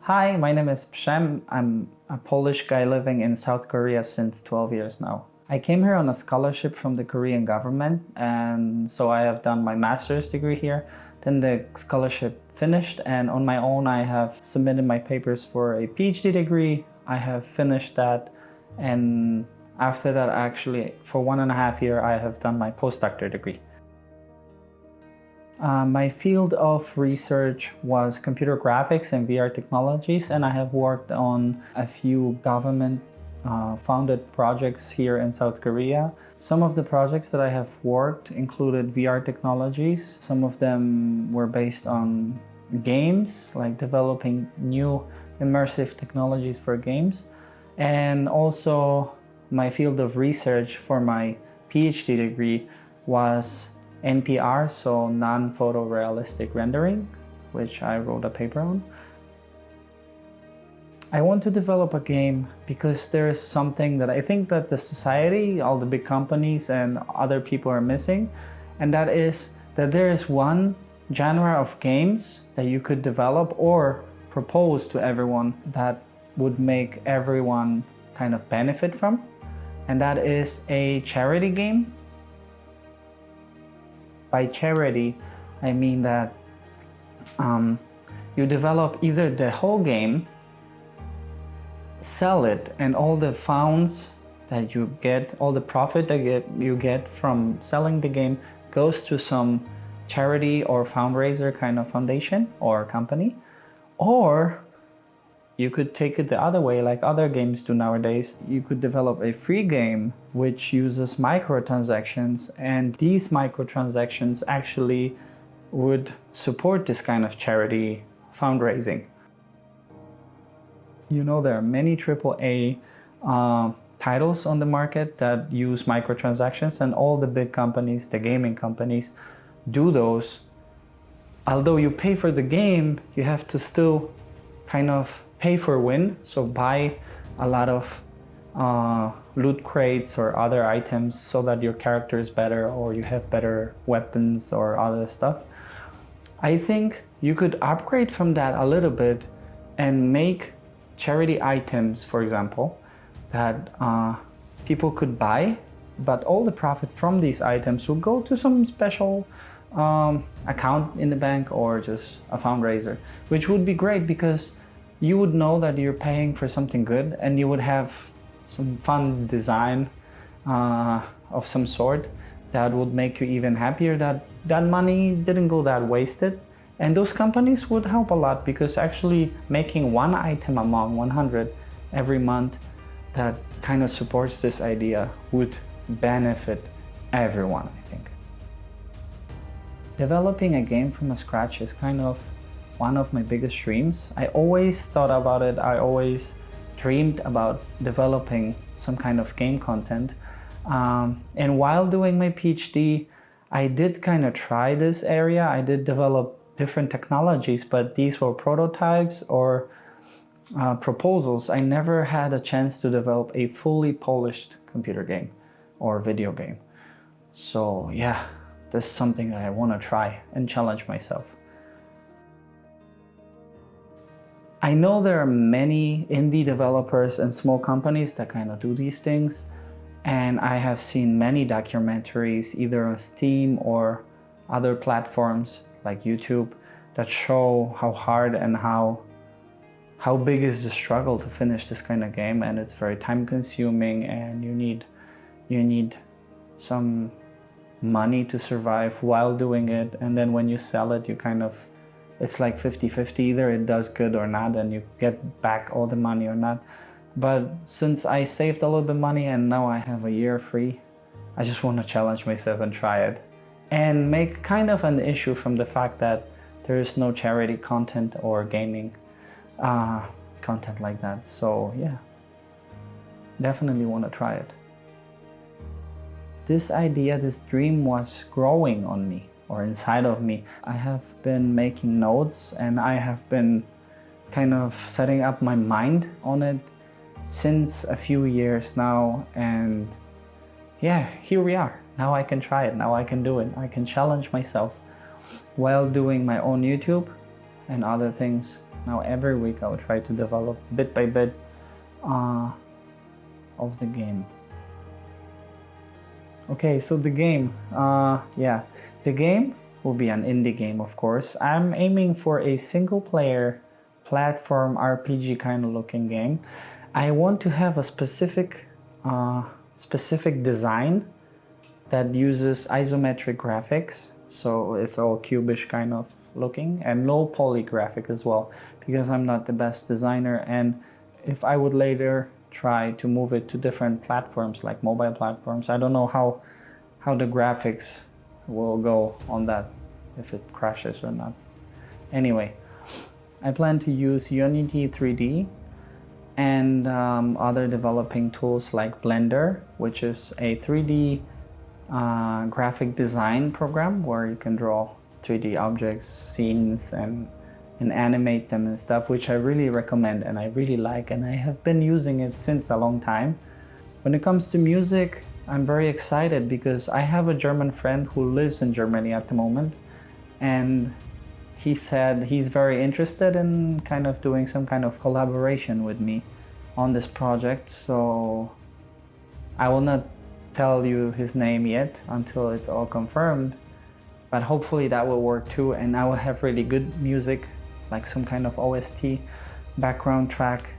Hi, my name is Polche. I'm a Polish guy living in South Korea since 12 years now. I came here on a scholarship from the Korean government, and so I have done my master's degree here. Then the scholarship finished, and on my own I have submitted my papers for a PhD degree. I have finished that, and after that actually for 1.5 years I have done my postdoctoral degree. My field of research was computer graphics and VR technologies, and I have worked on a few government funded projects here in South Korea. Some of the projects that I have worked included VR technologies. Some of them were based on games, like developing new immersive technologies for games. And also my field of research for my PhD degree was NPR, so non-photorealistic rendering, which I wrote a paper on. I want to develop a game because there is something that I think that the society, all the big companies and other people are missing, and that is that there is one genre of games that you could develop or propose to everyone that would make everyone kind of benefit from, and that is a charity game. By charity, I mean that you develop either the whole game, sell it, and all the funds that you get, all the profit that you get from selling the game goes to some charity or fundraiser kind of foundation or company. Or you could take it the other way, like other games do nowadays. You could develop a free game which uses microtransactions, and these microtransactions actually would support this kind of charity fundraising. You know, there are many AAA titles on the market that use microtransactions, and all the big companies, the gaming companies, do those. Although you pay for the game, you have to still kind of pay for win, so buy a lot of loot crates or other items so that your character is better or you have better weapons or other stuff. I think you could upgrade from that a little bit and make charity items, for example, that people could buy, but all the profit from these items will go to some special account in the bank or just a fundraiser, which would be great because you would know that you're paying for something good, and you would have some fun design of some sort that would make you even happier that that money didn't go that wasted. And those companies would help a lot because actually making one item among 100 every month that kind of supports this idea would benefit everyone, I think. Developing a game from scratch is kind of one of my biggest dreams. I always thought about it. I always dreamed about developing some kind of game content. And while doing my PhD, I did kind of try this area. I did develop different technologies, but these were prototypes or proposals. I never had a chance to develop a fully polished computer game or video game. So yeah, this is something that I want to try and challenge myself. I know there are many indie developers and small companies that kind of do these things, and I have seen many documentaries either on Steam or other platforms like YouTube that show how hard and how big is the struggle to finish this kind of game, and it's very time consuming, and you need some money to survive while doing it, and then when you sell it, you kind of, it's like 50-50, either it does good or not and you get back all the money or not. But since I saved a little bit of money and now I have a year free, I just want to challenge myself and try it and make kind of an issue from the fact that there is no charity content or gaming content like that. So yeah, definitely want to try it. This idea, this dream was growing on me or inside of me. I have been making notes and I have been kind of setting up my mind on it since a few years now, and yeah, here we are. Now I can try it, now I can do it. I can challenge myself while doing my own YouTube and other things. Now every week I will try to develop bit by bit of the game. Okay, so the game, the game will be an indie game, of course. I'm aiming for a single player platform RPG kind of looking game. I want to have a specific design that uses isometric graphics, so it's all cubish kind of looking, and low poly graphic as well, because I'm not the best designer. And if I would later try to move it to different platforms like mobile platforms, I don't know how the graphics will go on that, if it crashes or not. Anyway, I plan to use Unity 3D and other developing tools like Blender, which is a 3D graphic design program where you can draw 3D objects, scenes, and animate them and stuff, which I really recommend and I really like, and I have been using it since a long time. When it comes to music, I'm very excited because I have a German friend who lives in Germany at the moment, and he said he's very interested in kind of doing some kind of collaboration with me on this project. So I will not tell you his name yet until it's all confirmed, but hopefully that will work too, and I will have really good music, like some kind of OST background track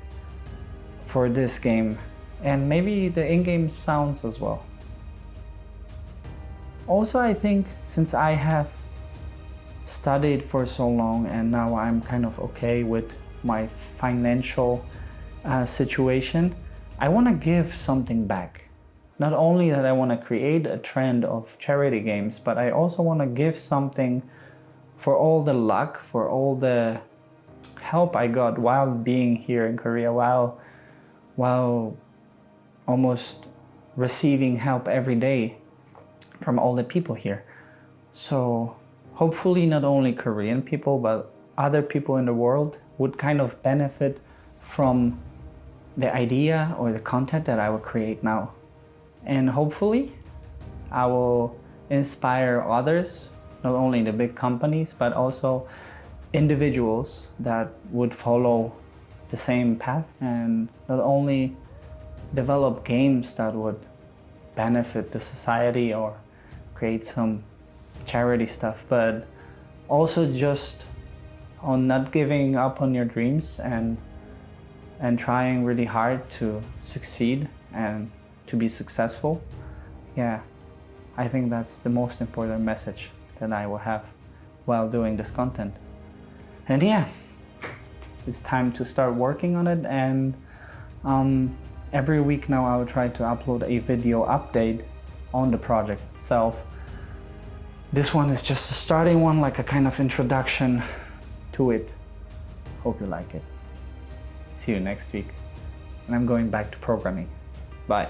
for this game, and maybe the in-game sounds as well. Also, I think since I have studied for so long and now I'm kind of okay with my financial situation, I want to give something back. Not only that I want to create a trend of charity games, but I also want to give something for all the luck, for all the help I got while being here in Korea, while almost receiving help every day from all the people here. So hopefully not only Korean people, but other people in the world would kind of benefit from the idea or the content that I will create now. And hopefully I will inspire others, not only the big companies, but also individuals that would follow the same path, and not only develop games that would benefit the society or create some charity stuff, but also just on not giving up on your dreams and trying really hard to succeed and to be successful. Yeah, I think that's the most important message that I will have while doing this content. And yeah, it's time to start working on it, and every week now I will try to upload a video update on the project itself. This one is just a starting one, like a kind of introduction to it. Hope you like it. See you next week. And I'm going back to programming. Bye.